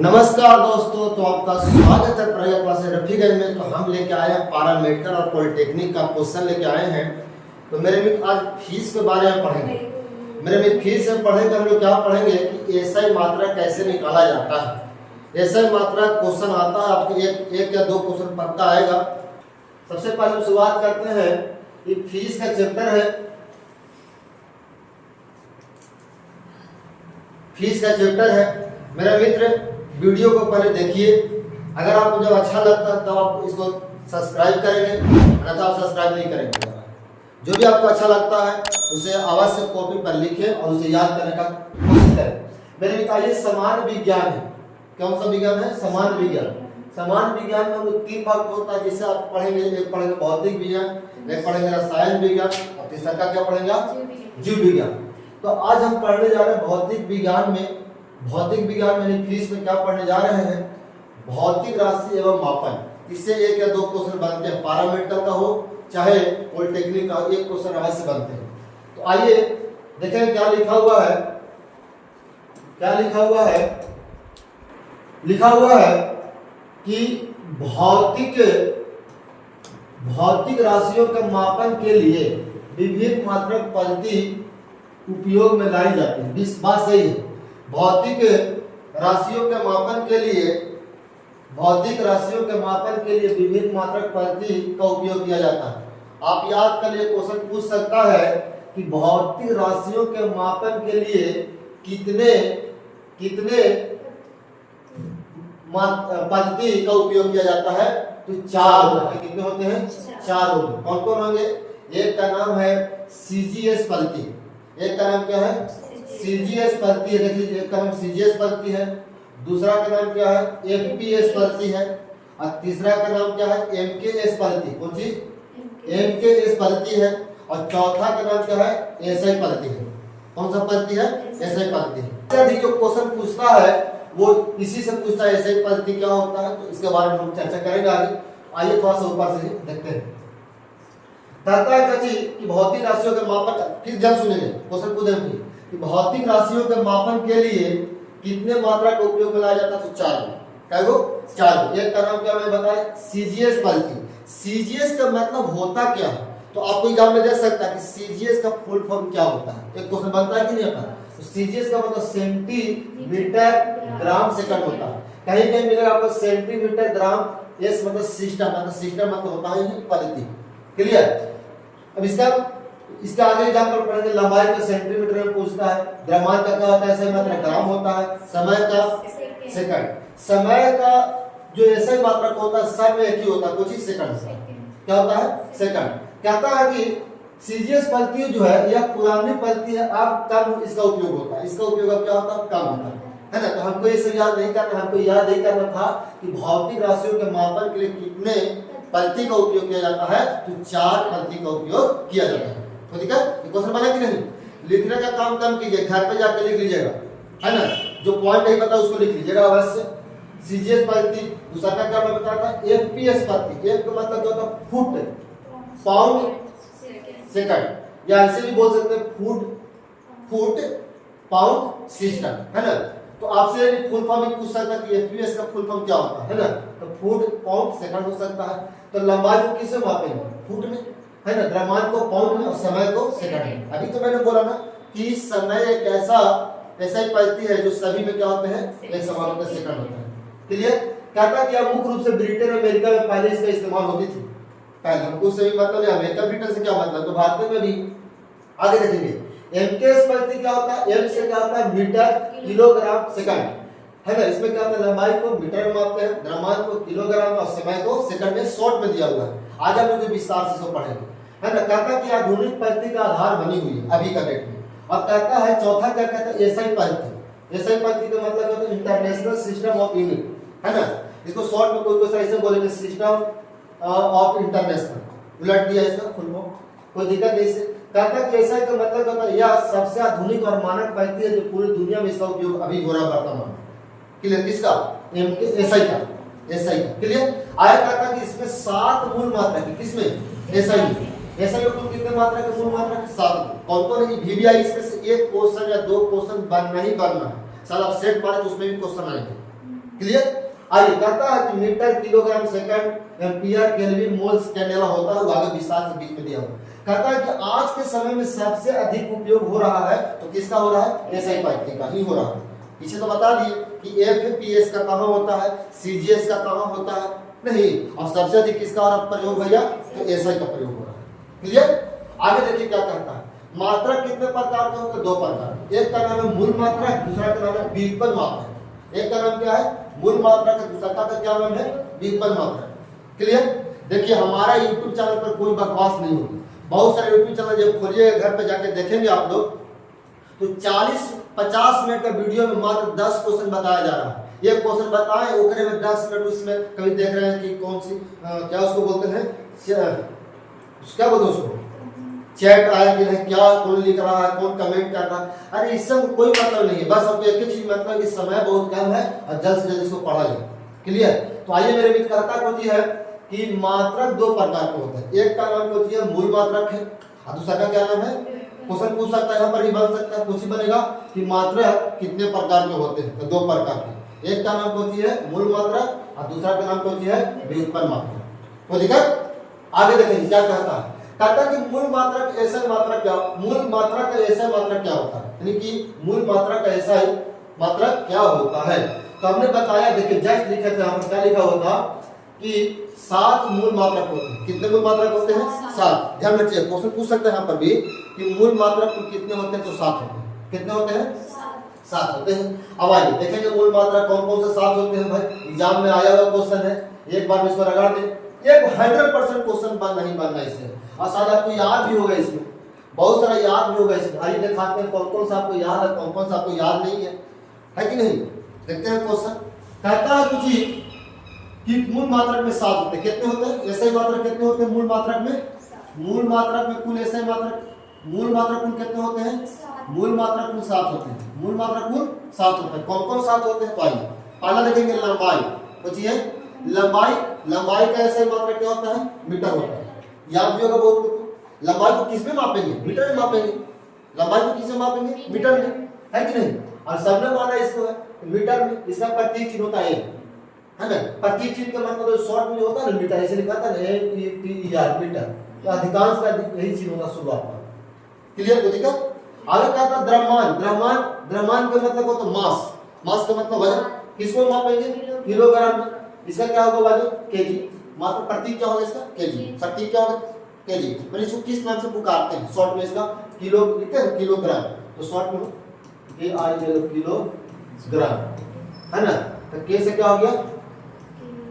नमस्कार दोस्तों, तो आपका स्वागत है प्रज्ञा क्लास रफीगंज में। तो हम लेके आए हैं पारा मेडिकल और पॉलिटेक्निक का क्वेश्चन लेके आए हैं। तो मेरे मित्र आज फीस के बारे में पढ़ेंगे। मेरे मित्र फीस में पढ़ेंगे, हम लोग क्या पढ़ेंगे कि एसआई मात्रा कैसे निकाला जाता है। एसआई मात्रा क्वेश्चन आता है आपके एक या दो क्वेश्चन पक्का आएगा। सबसे पहले हम शुरुआत करते हैं कि फीस का चैप्टर है। फीस का चैप्टर है मेरा मित्र, वीडियो को पहले देखिए। अगर आपको जब अच्छा लगता है तब आप इसको सब्सक्राइब करेंगे, अन्यथा आप सब्सक्राइब नहीं करेंगे। जो भी आपको अच्छा लगता है उसे अवश्य कॉपी पर लिखें और उसे याद करने का कोशिश करें। मेरे मित्र ये समान विज्ञान है। कौन सा विज्ञान है? समान विज्ञान। समान विज्ञान में हम लोग तीन भाग होता है जिसे आप पढ़ेंगे। एक पढ़ेंगे भौतिक विज्ञान, एक पढ़ेंगे रसायन विज्ञान और तीसरा का क्या पढ़ेंगे? जीव विज्ञान। तो आज हम पढ़ने जा रहे हैं भौतिक विज्ञान में। भौतिक विज्ञान में फीस में क्या पढ़ने जा रहे हैं? भौतिक राशि एवं मापन। इससे एक या दो क्वेश्चन बनते हैं, पारा मेडिकल का हो चाहे पॉलिटेक्निक का, एक क्वेश्चन अवश्य बनते हैं। तो आइए देखें क्या लिखा हुआ है। क्या लिखा हुआ है? लिखा हुआ है कि भौतिक राशियों के मापन के लिए विभिन्न मात्रक पद्धति उपयोग में लाई जाती है। इस बात सही है। भौतिक राशियों के मापन के लिए विभिन्न मात्रक पद्धति का उपयोग किया जाता है। आप याद कर लिए, क्वेश्चन पूछ सकता है कि भौतिक राशियों के मापन के लिए कितने पद्धति का उपयोग किया जाता है? तो चार होते हैं। कितने होते हैं? चार होते हैं। कौन कौन होंगे? एक का नाम है सीजीएस पद्धति। एक का नाम क्या है? सीजीएस पद्धति है। देख लीजिए, एक का नाम सीजीएस पद्धति है, दूसरा का नाम क्या है? एफपीएस पद्धति है और तीसरा का नाम क्या है? एमकेएस पद्धति। कौन चीज? एमकेएस पद्धति है। और चौथा का नाम क्या है? एसआई पद्धति है। कौन सा पद्धति है? एसआई पद्धति है। जो क्वेश्चन पूछता है वो इसी से पूछता है, एसआई पद्धति क्या होता है। तो इसके बारे में हम चर्चा करेंगे आगे। आइए थोड़ा सा ऊपर से देखते हैं। कि भौतिक राशियों के मापन, फिर जब सुनेंगे क्वेश्चन पूछेंगे कि भौतिक राशियों के मापन के लिए कितने मात्रा का उपयोग में लाया जाता है? तो चार। एक का नाम क्या मैंने बताया? सीजीएस पद्धति। सीजीएस का मतलब होता क्या है? तो आपको एग्जाम में दे सकता है कि सीजीएस का फुल फॉर्म क्या होता है। एक क्वेश्चन बनता है कि नहीं होता? तो सीजीएस का मतलब सेंटीमीटर ग्राम सेकंड होता है। कहीं कहीं मिलेगा आपको सेंटीमीटर ग्राम। एस मतलब सिस्टम, मतलब होता है पद्धति। क्लियर? अब इसका आगे एग्जांपल पढ़ेंगे। लंबाई को सेंटीमीटर में पूछता है। द्रव्यमान का क्या होता है? सही मात्रा ग्राम होता है। समय का सेकंड। समय का जो ऐसा मात्रक होता है सब में एक ही होता है, कुछ ही सेकंड से क्या होता है? सेकंड। कहता है कि सीजीएस पद्धति जो है यह पुरानी पद्धति है, अब कम इसका उपयोग होता है। इसका उपयोग अब क्या होता है? कम होता है ना। तो हमको ये सब याद नहीं करना, हमको याद नहीं करना था कि भौतिक राशियों के मापन के लिए कितने पद्धति का उपयोग किया जाता है। तो चार पद्धति का उपयोग किया जाता है। तो ठीक है, क्वेश्चन बना कि नहीं? लिखने का काम कम कीजिए, घर पे जाके लिख लीजिएगा, है ना। जो पॉइंट नहीं पता उसको लिख लीजिएगा अवश्य। सीजीएस पद्धति। दूसरा का क्या मैं बताया था? एफपीएस पद्धति। एफ का मतलब क्या होता है? फुट पाउंड सेकंड, या ऐसे भी बोल सकते हैं फुट पाउंड सिस्टम, है ना। तो आपसे फुल फॉर्म भी पूछ सकता है कि एफपीएस का फुल फॉर्म क्या होता है ना। तो फुट पाउंड सेकंड हो सकता है। तो लंबाई को किससे मापेंगे? फुट में, है ना। द्रव्यमान को पाउंड में और समय को सेकंड में। अभी तो मैंने बोला ना कि समय एक ऐसा ही पद्धति है जो सभी में क्या होते हैं? एक समान होता है, सेकंड होता है। क्लियर? कहता कि मुख्य रूप से ब्रिटेन और अमेरिका में पहले इसका इस्तेमाल होती थी। पहले हमको से भी मतलब है, अमेरिका ब्रिटेन से क्या मतलब, तो भारत में भी। आगे देखेंगे एमकेएस पद्धति क्या होता है? एम से क्या होता है? मीटर किलोग्राम सेकंड, है ना। इसमें क्या होता है? लंबाई को मीटर में मापते हैं, द्रव्यमान को किलोग्राम और समय को सेकंड में शॉर्ट में दिया हुआ है। आज हम लोग विस्तार से इसको पढ़ेंगे, है ना। कहता कि आधुनिक पद्धति का आधार बनी हुई है अभी का डेट में। और कहता है चौथा क्या कहता है? एसआई पद्धति। एसआई पद्धति का मतलब होता है इंटरनेशनल सिस्टम ऑफ यूनिट, है ना। इसको शॉर्ट में कोई ऐसे बोलेंगे सिस्टम ऑफ इंटरनेशनल, उलट दिया इसका फुल फॉर्म, कोई दिक्कत नहीं से। कहता कि एसआई का मतलब होता है यह सबसे आधुनिक और मानक पद्धति है जो पूरी दुनिया में इसका उपयोग अभी हो रहा है वर्तमान। क्लियर? किसका? एसआई का। क्लियर? आया कहता कि इसमें 7 मूल मात्रा है। किसमें? एसआई में। एसआई में कुल कितने मात्रा के? मूल मात्रा के 7। कौन नहीं? वीवीआई इसमें से एक क्वेश्चन या दो क्वेश्चन बनना ही बनना है। साल आप सेट मारे तो उसमें भी क्वेश्चन आएंगे। क्लियर। आइए कहता है कि metre, kilogram, second, ampere, kelvin, moles, candela होता है, वो आगे विस्तार से बीच में दिया हुआ। कहता है कि आज के समय में सबसे अधिक उपयोग हो रहा है, तो किसका हो रहा है? एसआई पाइप का ही हो रहा है। पीछे तो बता दिए कि एफपीएस का कहाँ होता है, सीजीएस का कहाँ होता है, नहीं, और सबसे अधिक किसका हो रहा है प्रयोग भैया? तो एसआई का प्रयोग हो रहा है। क्लियर। आगे देखिए क्या कहता है, मात्रक कितने प्रकार के होते हैं? 2 प्रकार। एक का नाम है मूल मात्रक, दूसरा का नाम है व्युत्पन्न मात्रक। एक का नाम क्या है? मूल मात्रक, दूसरा का क्या नाम है? व्युत्पन्न मात्रक। क्लियर। देखिए हमारा यूट्यूब चैनल पर कोई बकवास नहीं होगी। बहुत सारे यूट्यूब चैनल जब खोलिए घर पे जाके देखेंगे आप लोग, तो 40-50 मिनट का वीडियो में मात्र 10 क्वेश्चन बताया जा रहा है। ये क्वेश्चन बताएं, ओकरे में 10 मिनट उसमें कभी देख रहे हैं कि कौन सी क्या उसको बोलते हैं, क्या बोलते हैं उसको, चैट आया कि नहीं, क्या कौन लिख रहा है, कौन कमेंट कर रहा है। अरे इससे कोई मतलब नहीं है, बस आपको एक ही चीज मतलब कि समय बहुत कम है और जल्द से जल्द इसको पढ़ा जाए। क्लियर। तो आइए मेरे मित्र, कहता होती है कि मात्रक 2 प्रकार के होते हैं। एक का नाम होती है मूल मात्रक है, और दूसरा का क्या नाम है? क्वेश्चन पूछ सकता है, यहाँ पर ही बन सकता है, कुछ ही बनेगा कि मात्रक कितने प्रकार के होते हैं? तो 2 प्रकार के। एक का नाम होती है मूल मात्रक और दूसरा का नाम होती है व्युत्पन्न मात्रक। तो दिक्कत आगे देखेंगे क्या कहता है। कहता है कि मूल मात्रक ऐसा मात्रक क्या, मूल मात्रक का ऐसा मात्रक क्या होता है, यानी कि मूल मात्रक का ऐसा ही मात्रक क्या होता है। तो हमने बताया, देखिए जस्ट लिखे थे यहाँ पर, क्या लिखा हुआ था कि 7 मूल मात्रक होते हैं। कितने मूल मात्रक होते हैं? 7। ध्यान रखिए, क्वेश्चन पूछ सकते हैं यहाँ पर भी कि मूल मात्रक कितने होते हैं? तो 7 होते हैं। कितने होते हैं? 7 होते हैं। अब आइए देखेंगे मूल मात्रक कौन कौन से 7 होते हैं। भाई एग्जाम में आया हुआ क्वेश्चन है, एक बार इसको रगड़ दें, ये 100% क्वेश्चन नहीं बनना इससे, और शायद आपको याद भी होगा, इसमें बहुत सारा याद भी होगा। इसमें आइए दिखाते हैं कौन कौन सा आपको याद है, कौन कौन सा आपको याद नहीं है कि नहीं। देखते हैं क्वेश्चन। कहता है कुछ कि मूल मात्रक में 7 होते हैं। कितने होते हैं? ऐसे मात्रक कितने होते हैं मूल मात्रक में? मूल मात्रक में कुल ऐसे मात्रक, मूल मात्रक कुल कितने होते हैं? मूल मात्रक कुल 7 होते हैं। मूल मात्रक कुल 7 होते हैं। कौन कौन 7 होते हैं? तो आइए पहला देखेंगे लंबाई। पूछिए लंबाई, लंबाई का ऐसे मात्रक क्या होता है? मीटर होता है। याद भी होगा बहुत कुछ। लंबाई को किस में मापेंगे? मीटर में मापेंगे। लंबाई को किस में मापेंगे? मीटर में, है कि नहीं। और सबने माना इसको है मीटर में, इसका प्रतीक चिन्ह होता है ना। प्रतीक चिन्ह का मतलब शॉर्ट में होता है ना मीटर, ऐसे लिखा था ना MPER मीटर, तो अधिकांश का यही चिन्ह होता शुरुआत में। क्लियर हो दिक्कत। आगे क्या था? द्रव्यमान। द्रव्यमान, द्रव्यमान का मतलब होता मास, मास का मतलब वजन। किसको मापेंगे? किलोग्राम में। इसका क्या होगा वजन? केजी। मात्र प्रतीक क्या होगा इसका? केजी। प्रतीक क्या होगा? केजी। मैंने इसको किस नाम से पुकारते हैं? शॉर्ट में इसका किलो लिखते हैं, किलोग्राम, तो शॉर्ट में KIL किलोग्राम, है ना। तो के से क्या हो गया?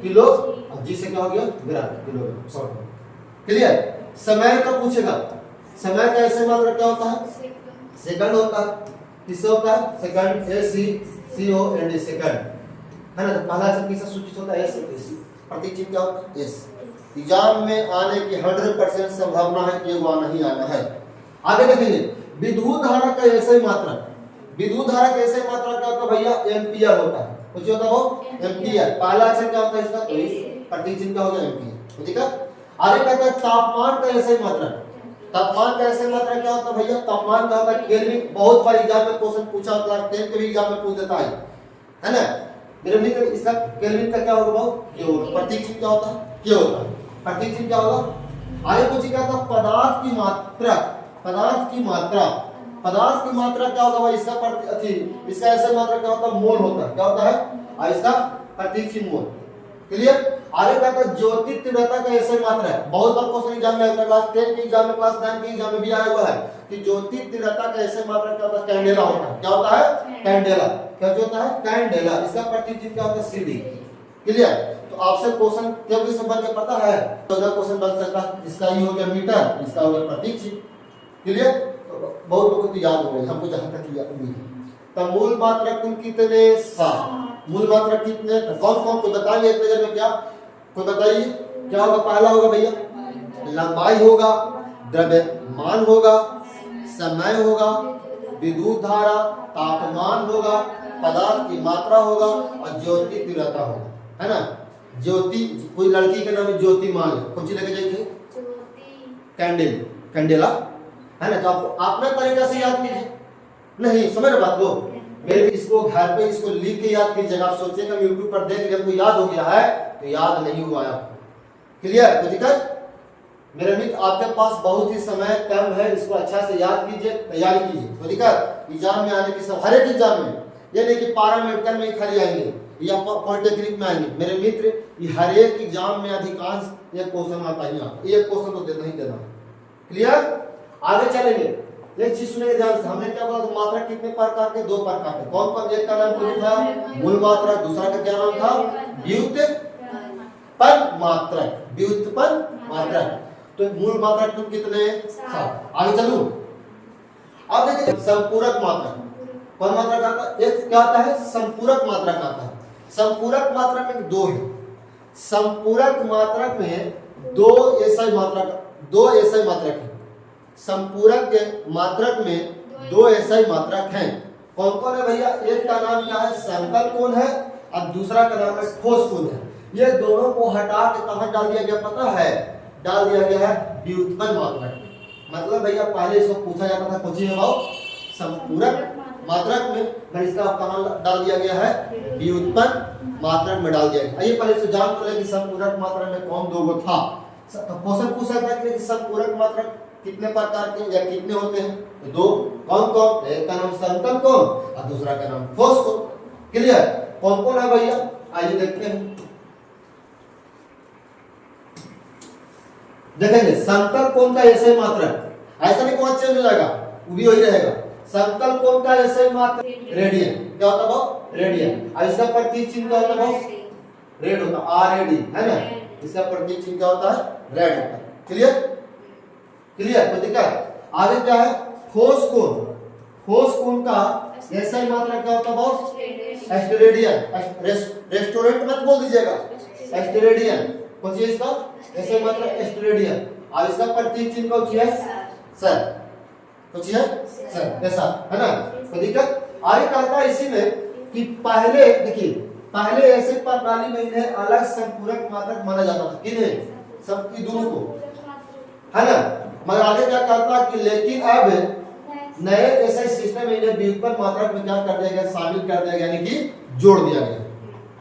किलो, और जी से क्या हो गया? ग्राम, किलोग्राम शॉर्ट में। क्लियर। समय का पूछेगा, समय का ऐसे मात्रक क्या होता है? सेकंड होता है। किससे होता है? सेकंड, SECOND, सेकंड, है ना। तो पहला से किससे सूचित होता है? S से। प्रतीक चिन्ह क्या होता है? S। एग्जाम में आने की 100% संभावना है कि वो नहीं आना है। आगे देखेंगे विद्युत धारा का ऐसे मात्रक। विद्युत धारा का ऐसे मात्रक क्या होता है भैया? एम्पियर होता है। कुछ होता है वो एम्पियर। पहला अक्षर क्या होता है इसका? तो प्रतीक चिन्ह क्या हो गया? एम्पियर। ठीक है। आगे कहता है तापमान का ऐसे मात्रक। तापमान का ऐसे मात्रक क्या होता है भैया? तापमान का होता है केल्विन। बहुत बार एग्जाम में क्वेश्चन पूछा, क्लास 10 के भी एग्जाम में पूछ देता है ना। मेरे मित्र इसका केल्विन का क्या होगा? बहुत ये होगा। प्रतीक चिन्ह क्या होता है? ये होता है। प्रतीक चिन्ह क्या होगा? आगे कुछ क्या था? पदार्थ की मात्रा। पदार्थ की मात्रा, पदार्थ की मात्रा क्या होगा भाई? इसका इसका ऐसे मात्रा क्या होता है? मोल होता है। क्या होता है? और इसका प्रतीक चिन्ह मोल। क्लियर। आगे क्या था? ज्योति तीव्रता का ऐसे मात्रा है। बहुत बार क्वेश्चन एग्जाम में, क्लास 10 के एग्जाम में, क्लास 9 के एग्जाम में भी आया हुआ है कि ज्योति तीव्रता का ऐसे मात्रा क्या होता है? कैंडेला होता है। क्या होता है? कैंडेला। क्या होता है? कैंडेला। इसका प्रतीक चिन्ह क्या होता है? CD। क्लियर। तो आपसे क्वेश्चन क्योंकि से बन के पता है, तो अगर क्वेश्चन बन सकता है, इसका ही हो गया मीटर, इसका हो गया प्रतीक चिन्ह। क्लियर। तो बहुत लोगों को याद हो गया, हमको जहां तक याद नहीं है। तो मूल मात्रक कुल कितने? 7। मूल मात्रक कितने? कौन कौन को बताइए एक नजर में? क्या कोई बताइए क्या होगा? पहला होगा भैया लंबाई होगा, द्रव्यमान होगा, समय होगा, विद्युत धारा, तापमान होगा, पदार्थ की मात्रा होगा और ज्योति तीव्रता होगा, है ना। ज्योति, कोई लड़की के नाम है ज्योति, मान लो कौन सी लेके जाइए? कैंडल, कैंडेला, है ना। तो आप अपने तरीका से याद कीजिए, नहीं समझ रहे बात को? मेरे इसको घर पे इसको लिख के याद कीजिएगा। आप सोचिएगा यूट्यूब पर देख लिया, हमको याद हो गया है, तो याद नहीं हुआ है आपको। क्लियर? कोई दिक्कत? मेरे मित्र आपके पास बहुत ही समय कम है, इसको अच्छा से याद कीजिए, तैयारी कीजिए। कोई दिक्कत? एग्जाम में आने की सब, हर एक एग्जाम में, ये नहीं कि पारा मेडिकल में खाली आएंगे या पॉलिटेक्निक में आएंगे। मेरे मित्र ये हर एक एग्जाम में अधिकांश एक क्वेश्चन आता ही आता, एक क्वेश्चन तो देना ही देना। क्लियर? आगे चलेंगे, एक चीज सुनेंगे ध्यान से। हमने क्या बोला था, मात्रा कितने प्रकार के? 2 प्रकार के। कौन कौन? एक का नाम क्या था? मूल मात्रा। दूसरा का क्या नाम था? व्युत्पन्न मात्रा। व्युत्पन्न मात्रा। तो मूल मात्रा कुल कितने? 7। आगे चलूं, अब देखिए संपूरक मात्रा। कौन मात्रा का आता? एक क्या आता है? संपूरक मात्रा का आता है। संपूरक मात्रा में 2 है। संपूरक मात्रा में 2 ऐसा मात्रा का, 2 ऐसा मात्रक है। संपूरक के मात्रक में 2 ऐसा मात्रक हैं। कौन कौन है भैया? एक का नाम क्या है? समतल कोण है, और दूसरा का नाम है ठोस कोण है। ये दोनों को हटा के कहां डाल दिया गया पता है? डाल दिया गया है व्युत्पन्न मात्रक में। मतलब भैया पहले इसको पूछा जाता था कोचिंग में संपूरक मात्रक में, पर इसका कहां डाल दिया गया है? व्युत्पन्न मात्रक में डाल दिया गया। आइए पहले से जान तो ले कि संपूरक मात्रक में कौन 2 गो था। क्वेश्चन पूछ सकता है कि संपूरक मात्रक कितने प्रकार के या कितने होते हैं? तो 2। कौन कौन? एक का नाम समतल कोण और दूसरा का नाम ठोस कोण। क्लियर? कौन कौन है भैया? आइए देखते हैं। देखेंगे समतल कोण का ऐसे मात्रक, ऐसा नहीं कौन चेंज हो जाएगा, वो भी वही रहेगा। समतल कोण का ऐसे मात्रक रेडियन। क्या होता है? रेडियन। और इसका प्रतीक चिन्ह क्या होता है? रेड होता है, आरएडी, है ना? इसका प्रतीक चिन्ह क्या होता है? रेड होता है। क्लियर? क्लियर? कोई दिक्कत? आगे क्या है? ठोस कोण। ठोस कोण का ऐसा मात्रक क्या होता है बॉस? एस्टेरेडियन। रेस्टोरेंट मत बोल दीजिएगा, एस्टेरेडियन। कौन सी है इसका? ऐसे मात्रक एस्टेरेडियन। और इसका प्रतीक चिन्ह कौन सी है? सर। कौन सी है? सर। ऐसा है ना? कोई दिक्कत? आगे कहता है इसी में कि पहले देखिए, पहले ऐसे प्रणाली में इन्हें अलग संपूरक मात्रक माना जाता था। किन्हें? सबकी दोनों को, है ना? मगर आगे क्या करता कि लेकिन अब नए ऐसे सिस्टम में इन्हें व्युत्पन्न मात्रक में क्या कर दिया गया? शामिल कर दिया गया, यानी कि जोड़ दिया गया।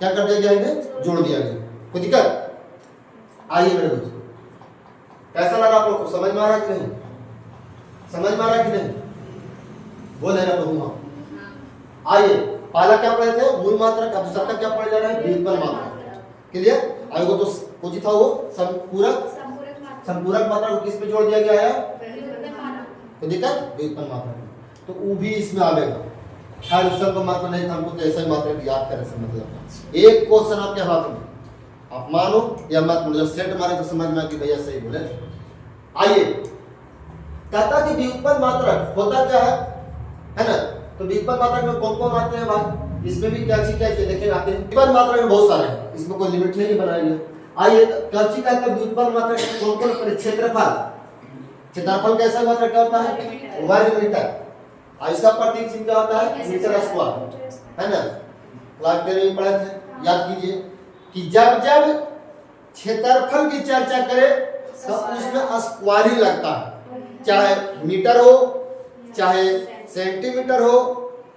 क्या कर दिया गया? इन्हें जोड़ दिया गया। कोई दिक्कत? आइए मेरे दोस्त, कैसा लगा आप लोग को? समझ में आ रहा कि नहीं? समझ में आ रहा कि नहीं? बोल है ना कहूँगा। आइए पहला क्या पढ़े थे? मूल मात्रक। अब दूसरा क्या पढ़े जा रहा है? व्युत्पन्न मात्रक। क्लियर? आगे वो तो कुछ था, वो संपूरक। संपूरक मात्रा को किस पे जोड़ दिया गया है? तो दिक्कत व्युत्पन्न मात्रा में, तो वो भी इसमें आवेगा। खैर उसका तो मात्रा नहीं था, हमको तो ऐसा ही मात्रा याद करे से मतलब। एक क्वेश्चन आपके हाथ में, आप मानो या मत मानो, जब सेट मारे तो समझ में आ कि भैया सही बोले। आइए कहता कि व्युत्पन्न मात्रक होता क्या है ना? तो व्युत्पन्न मात्रक में कौन कौन आते हैं भाई? इसमें भी क्या चीज देखिए आते हैं। व्युत्पन्न मात्रक में बहुत सारे हैं, इसमें कोई लिमिट नहीं बनाया गया। आइए कच्ची का व्युत्पन्न मात्रक कौन कौन? क्षेत्रफल। क्षेत्रफल कैसा मात्रक क्या होता है? वर्ग मीटर। और इसका प्रतीक चिन्ह क्या होता है? मीटर स्क्वायर, है ना? क्लास 10 में पढ़े थे, याद कीजिए कि जब जब क्षेत्रफल की चर्चा करें तो उसमें स्क्वायर ही लगता है, चाहे मीटर हो चाहे सेंटीमीटर हो।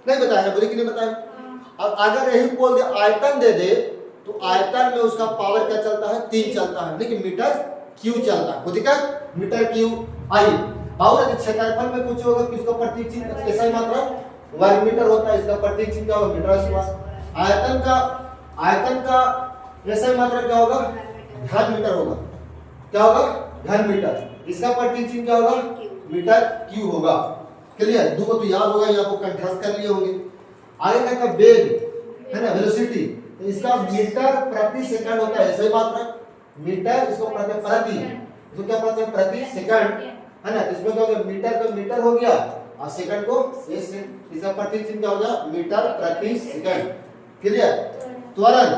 नहीं बताया? बोले कि नहीं बताया? अब अगर यही बोल दे आयतन दे दे तो आयतन में उसका पावर क्या चलता है? 3 चलता है, लेकिन मीटर क्यू चलता है। दिक्कत? Metre cube. आइए पावर क्षेत्रफल में कुछ होगा कि उसका प्रतीक चिन्ह कैसा ही मात्रा? वर्ग मीटर होता है, इसका प्रतीक चिन्ह क्या होगा? Metre square. आयतन का ऐसा ही मात्रा क्या होगा? घन मीटर होगा। क्या होगा? घन मीटर। इसका प्रतीक चिन्ह क्या होगा? मीटर क्यू होगा। क्लियर? दो को तो याद होगा, ये आपको कंठस्थ कर लिए होंगे। आगे कहता है वेग, है ना? वेलोसिटी। तो इसका मीटर प्रति सेकंड होता है, ऐसे ही मात्रा मीटर, इसको प्रति, जो क्या पढ़ते हैं? प्रति सेकंड, है ना? इसमें क्या हो गया? मीटर का मीटर हो गया और सेकंड को इसका प्रतीक चिन्ह क्या हो गया? मीटर प्रति सेकंड। क्लियर? त्वरण।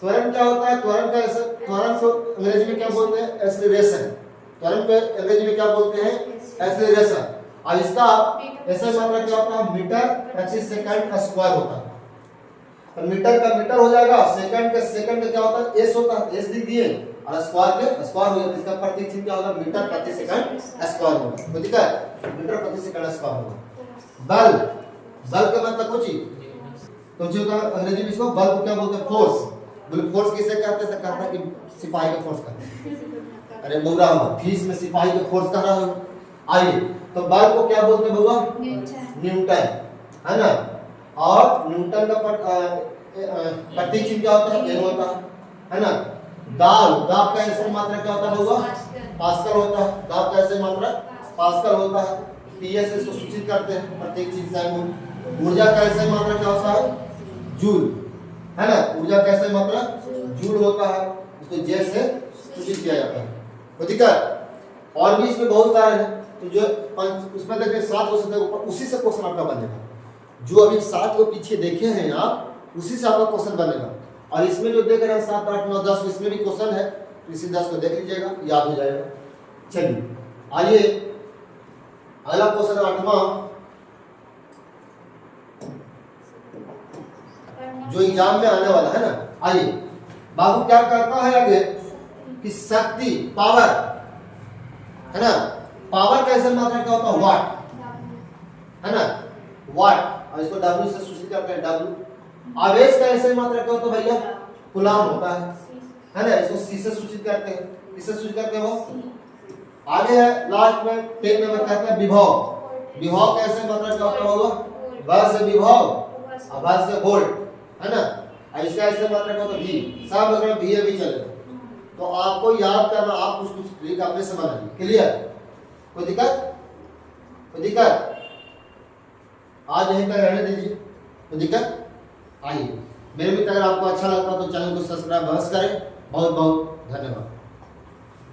त्वरण क्या होता है? त्वरण का त्वरण को अंग्रेजी में क्या बोलते हैं? एक्सीलरेशन। त्वरण को अंग्रेजी में क्या बोलते हैं? एक्सीलरेशन। और इसका ऐसा मात्रा क्या होता है? मीटर प्रति सेकंड का स्क्वायर होता है। तो मीटर का मीटर हो जाएगा, सेकंड का सेकंड का क्या होता है? एस होता है, एस लिख दिए, और स्क्वायर के स्क्वायर हो जाता है। इसका प्रतीक चिन्ह क्या होगा? मीटर प्रति सेकंड स्क्वायर होगा। कोई दिक्कत? मीटर प्रति सेकंड स्क्वायर होगा। बल, बल का मतलब कुछ ही तो जो होता है अंग्रेजी में इसको बल को क्या बोलते हैं फोर्स। बोले फोर्स किसे कहते हैं? कहता है कि सिपाही का फोर्स कहते हैं। अरे बुरा हुआ फीस में सिपाही का फोर्स कह रहा हूं। आइए तो बल को क्या बोलते हैं बउआ? न्यूटन, है ना। और न्यूटन का प्रतीक चिन्ह क्या होता है? एन होता है ना। दाब का ऐसे मात्रा क्या होता है बउआ? पास्कल होता है। दाब का ऐसे मात्रा पास्कल होता है। पीएस इसको सूचित करते हैं प्रत्येक चीज से। ऊर्जा का ऐसे मात्रा क्या होता है? जूल, है ना। ऊर्जा का ऐसे मात्रा जूल होता है, इसको जे से सूचित किया जाता है। तो दिक्कत और भी इसमें बहुत सारे हैं। तो जो उसमें देखिए 7 क्वेश्चन थे ऊपर, उसी से क्वेश्चन आपका बनेगा। जो अभी 7 को पीछे देखे हैं आप, उसी से आपका क्वेश्चन बनेगा। और इसमें जो देख रहे हैं 7, 8, 9, 10 इसमें भी क्वेश्चन है, इसी 10 को देख लीजिएगा, याद हो जाएगा। चलिए आइए अगला क्वेश्चन 8वां जो एग्जाम में आने वाला है ना। आइए बाबू क्या करता है आगे कि शक्ति पावर, है ना। पावर का ऐसा मात्रा क्या होता है? वाट, है ना। वाट, और इसको W से सूचित करते हैं W। आवेश का ऐसा मात्रा क्या होता है भैया? कूलाम होता है ना। इसको C से सूचित करते हैं। किससे सूचित करते हैं वो? आगे है लास्ट में 10 नंबर कहता है विभव। विभव का ऐसा मात्रा क्या होता होगा? व से विभव और भ से वोल्ट, है ना। इसका ऐसे मात्रा क्या होता है? V। सब अगर V भी चलेगा तो आपको याद करना, आप कुछ ट्रिक अपने से बनाइए। क्लियर? कोई दिक्कत? कोई दिक्कत? आज यहीं तक रहने दीजिए। कोई दिक्कत? आइए मेरे मित्र, अगर आपको अच्छा लगता है तो चैनल को सब्सक्राइब अवश्य करें। बहुत बहुत धन्यवाद।